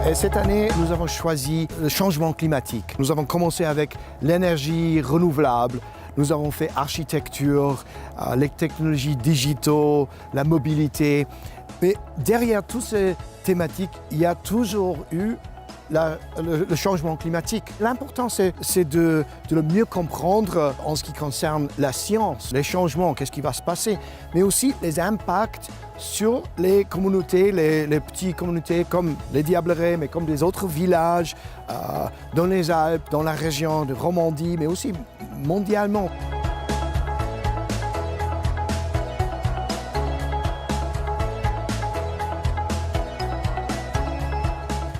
Et cette année, nous avons choisi le changement climatique. Nous avons commencé avec l'énergie renouvelable. Nous avons fait architecture, les technologies digitales, la mobilité. Mais derrière toutes ces thématiques, il y a toujours eu le changement climatique. L'important, c'est de le mieux comprendre en ce qui concerne la science, les changements, qu'est-ce qui va se passer, mais aussi les impacts sur les communautés, les petites communautés comme les Diablerets, mais comme des autres villages dans les Alpes, dans la région de Romandie, mais aussi mondialement.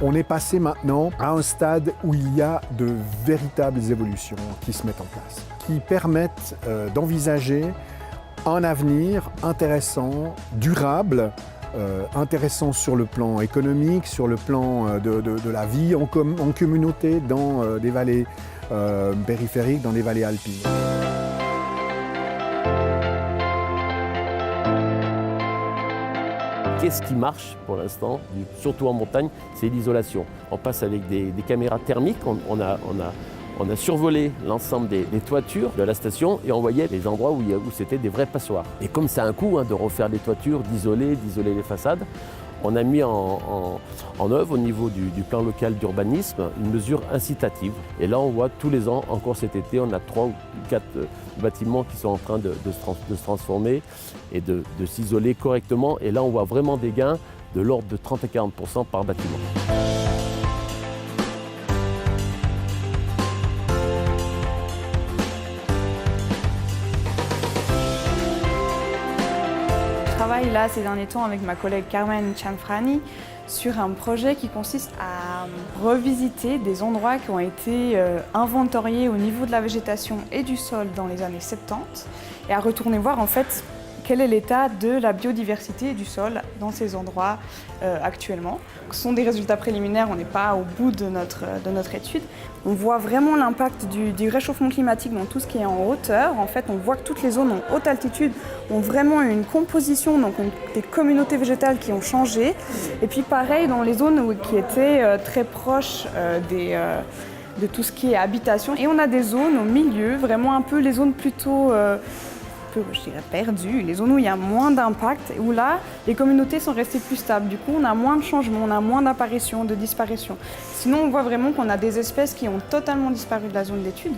On est passé maintenant à un stade où il y a de véritables évolutions qui se mettent en place, qui permettent d'envisager un avenir intéressant, durable, intéressant sur le plan économique, sur le plan de la vie en communauté dans des vallées périphériques, dans des vallées alpines. Qu'est-ce qui marche pour l'instant, surtout en montagne, c'est l'isolation. On passe avec des caméras thermiques, on a survolé l'ensemble des toitures de la station et on voyait les endroits où c'était des vrais passoires. Et comme c'est un coût de refaire les toitures, d'isoler les façades, on a mis en œuvre au niveau du plan local d'urbanisme une mesure incitative. Et là, on voit tous les ans, encore cet été, on a 3 ou 4 bâtiments qui sont en train de se transformer et de s'isoler correctement. Et là, on voit vraiment des gains de l'ordre de 30 à 40% par bâtiment. Je travaille là ces derniers temps avec ma collègue Carmen Cianfrani sur un projet qui consiste à revisiter des endroits qui ont été inventoriés au niveau de la végétation et du sol dans les années 70 et à retourner voir en fait quel est l'état de la biodiversité du sol dans ces endroits actuellement. Ce sont des résultats préliminaires, on n'est pas au bout de notre étude. On voit vraiment l'impact du réchauffement climatique dans tout ce qui est en hauteur. En fait, on voit que toutes les zones en haute altitude ont vraiment une composition, donc des communautés végétales qui ont changé. Et puis pareil, dans les zones qui étaient très proches de tout ce qui est habitation. Et on a des zones au milieu, vraiment un peu les zones plutôt je dirais perdues, les zones où il y a moins d'impact, où là, les communautés sont restées plus stables. Du coup, on a moins de changements, on a moins d'apparitions, de disparitions. Sinon, on voit vraiment qu'on a des espèces qui ont totalement disparu de la zone d'étude,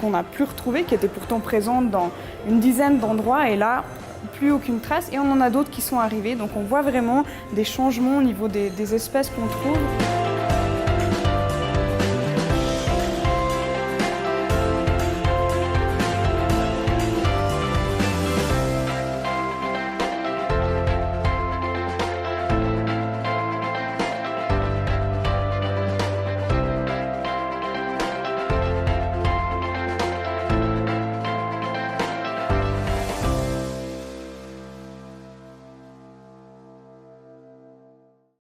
qu'on n'a plus retrouvées, qui étaient pourtant présentes dans une dizaine d'endroits, et là, plus aucune trace. Et on en a d'autres qui sont arrivées. Donc on voit vraiment des changements au niveau des espèces qu'on trouve.